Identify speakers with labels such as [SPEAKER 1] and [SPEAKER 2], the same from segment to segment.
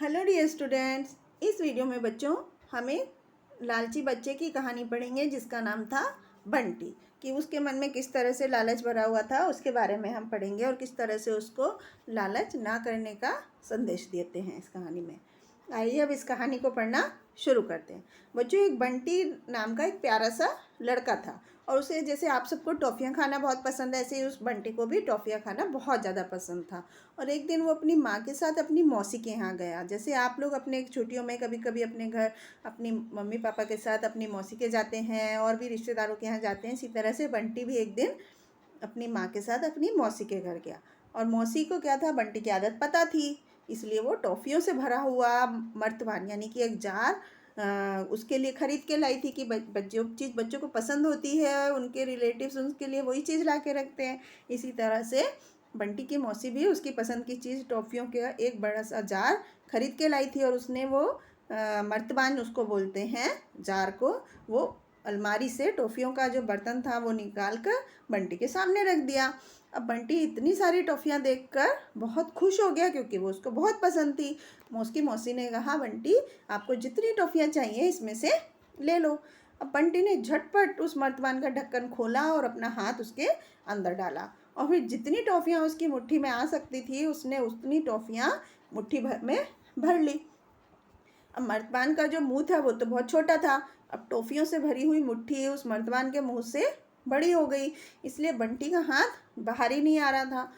[SPEAKER 1] Hello dear students, इस video में बच्चों हमें लालची बच्चे की कहानी पढ़ेंगे जिसका नाम था बंटी। कि उसके मन में किस तरह से लालच भरा हुआ था उसके बारे में हम पढ़ेंगे और किस तरह से उसको लालच ना करने का संदेश देते हैं इस कहानी में। आइए अब इस कहानी को पढ़ना शुरू करते हैं। बच्चों, एक बंटी नाम का एक प्यारा सा लड़का था और उसे जैसे आप सबको टॉफ़ियाँ खाना बहुत पसंद है, ऐसे ही उस बंटी को भी टॉफ़ियाँ खाना बहुत ज़्यादा पसंद था। और एक दिन वो अपनी माँ के साथ अपनी मौसी के यहाँ गया। जैसे आप लोग अपने छुट्टियों में कभी कभी अपने घर अपनी मम्मी पापा के साथ अपनी मौसी के जाते हैं और भी रिश्तेदारों के यहाँ जाते हैं, इसी तरह से बंटी भी एक दिन अपनी माँ के साथ अपनी मौसी के घर गया। और मौसी को क्या था, बंटी की आदत पता थी, इसलिए वो टॉफ़ियों से भरा हुआ मर्तबान यानी कि एक जार उसके लिए ख़रीद के लाई थी कि जो चीज़ बच्चों को पसंद होती है उनके रिलेटिव्स उनके लिए वही चीज़ ला के रखते हैं। इसी तरह से बंटी की मौसी भी उसकी पसंद की चीज़ टॉफ़ियों का एक बड़ा सा जार ख़रीद के लाई थी और उसने वो मर्तबान उसको बोलते हैं जार को, वो अलमारी से टॉफ़ियों का जो बर्तन था वो निकाल कर बंटी के सामने रख दिया। अब बंटी इतनी सारी टॉफ़ियाँ देखकर बहुत खुश हो गया क्योंकि वो उसको बहुत पसंद थी। उसकी मौसी ने कहा, बंटी आपको जितनी टॉफ़ियाँ चाहिए इसमें से ले लो। अब बंटी ने झटपट उस मर्तबान का ढक्कन खोला और अपना हाथ उसके अंदर डाला और फिर जितनी टॉफ़ियाँ उसकी मुट्ठी में आ सकती थी उसने उतनी टॉफ़ियाँ मुट्ठी भर में भर ली। अब मर्तबान का जो मुंह था वो तो बहुत छोटा था, अब टॉफ़ियों से भरी हुई मुट्ठी उस मर्तबान के मुंह से बड़ी हो गई, इसलिए बंटी का हाथ बाहर ही नहीं आ रहा था।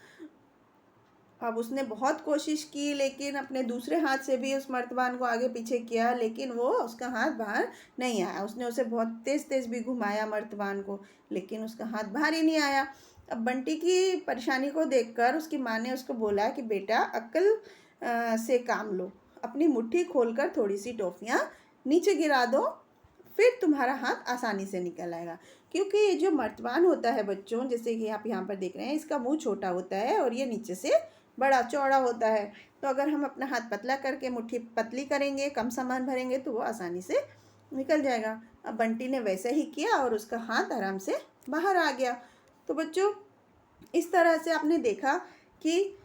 [SPEAKER 1] अब उसने बहुत कोशिश की लेकिन अपने दूसरे हाथ से भी उस मर्तबान को आगे पीछे किया, लेकिन वो उसका हाथ बाहर नहीं आया। उसने उसे बहुत तेज़ तेज़ भी घुमाया मर्तबान को, लेकिन उसका हाथ बाहर ही नहीं आया। अब बंटी की परेशानी को देखकर उसकी माँ ने उसको बोला कि बेटा अक्ल से काम लो, अपनी मुट्ठी खोलकर थोड़ी सी टॉफ़ियाँ नीचे गिरा दो, फिर तुम्हारा हाथ आसानी से निकल आएगा। क्योंकि ये जो मर्तबान होता है बच्चों, जैसे कि आप यहाँ पर देख रहे हैं, इसका मुंह छोटा होता है और ये नीचे से बड़ा चौड़ा होता है। तो अगर हम अपना हाथ पतला करके मुट्ठी पतली करेंगे, कम सामान भरेंगे तो वो आसानी से निकल जाएगा। अब बंटी ने वैसे ही किया और उसका हाथ आराम से बाहर आ गया। तो बच्चों, इस तरह से आपने देखा कि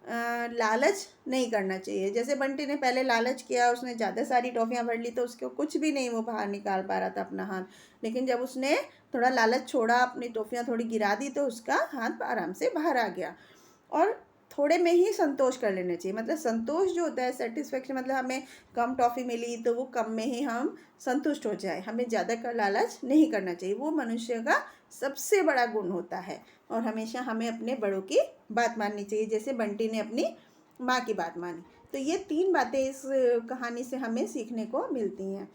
[SPEAKER 1] लालच नहीं करना चाहिए। जैसे बंटी ने पहले लालच किया, उसने ज़्यादा सारी टॉफ़ियाँ भर ली तो उसको कुछ भी नहीं वो बाहर निकाल पा रहा था अपना हाथ, लेकिन जब उसने थोड़ा लालच छोड़ा, अपनी टॉफ़ियाँ थोड़ी गिरा दी तो उसका हाथ आराम से बाहर आ गया। और थोड़े में ही संतोष कर लेना चाहिए, मतलब संतोष जो होता है, सेटिस्फेक्शन, मतलब हमें कम टॉफ़ी मिली तो वो कम में ही हम संतुष्ट हो जाए, हमें ज़्यादा का लालच नहीं करना चाहिए। वो मनुष्य का सबसे बड़ा गुण होता है और हमेशा हमें अपने बड़ों की बात माननी चाहिए, जैसे बंटी ने अपनी माँ की बात मानी। तो ये 3 बातें इस कहानी से हमें सीखने को मिलती हैं।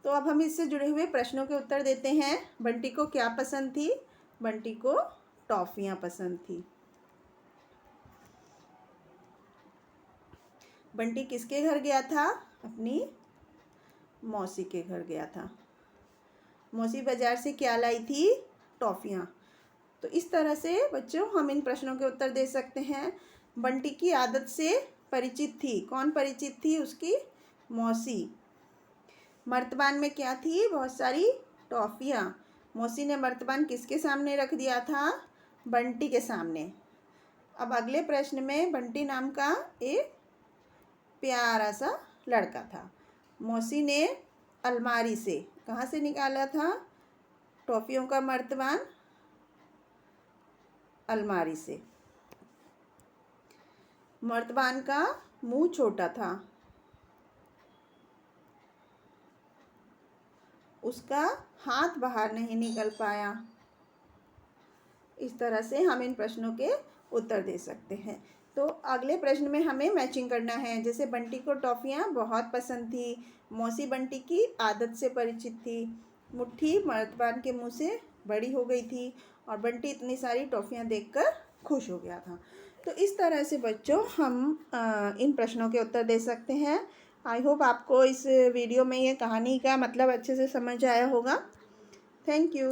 [SPEAKER 1] तो अब हम इससे जुड़े हुए प्रश्नों के उत्तर देते हैं। बंटी को क्या पसंद थी? बंटी को टॉफ़ियाँ पसंद थी। बंटी किसके घर गया था? अपनी मौसी के घर गया था। मौसी बाजार से क्या लाई थी? टॉफ़ियाँ। तो इस तरह से बच्चों हम इन प्रश्नों के उत्तर दे सकते हैं। बंटी की आदत से परिचित थी, कौन परिचित थी? उसकी मौसी। मर्तबान में क्या थी? बहुत सारी टॉफ़ियाँ। मौसी ने मर्तबान किसके सामने रख दिया था? बंटी के सामने। अब अगले प्रश्न में, बंटी नाम का एक प्यारा सा लड़का था। मौसी ने अलमारी से, कहाँ से निकाला था? टॉफ़ियों का मर्तबान अलमारी से। मर्तबान का मुंह छोटा था, उसका हाथ बाहर नहीं निकल पाया। इस तरह से हम इन प्रश्नों के उत्तर दे सकते हैं। तो अगले प्रश्न में हमें मैचिंग करना है। जैसे बंटी को टॉफ़ियाँ बहुत पसंद थी, मौसी बंटी की आदत से परिचित थी, मुट्ठी मर्तबान के मुंह से बड़ी हो गई थी और बंटी इतनी सारी टॉफ़ियाँ देखकर खुश हो गया था। तो इस तरह से बच्चों हम इन प्रश्नों के उत्तर दे सकते हैं। आई होप आपको इस वीडियो में ये कहानी का मतलब अच्छे से समझ आया होगा। Thank you.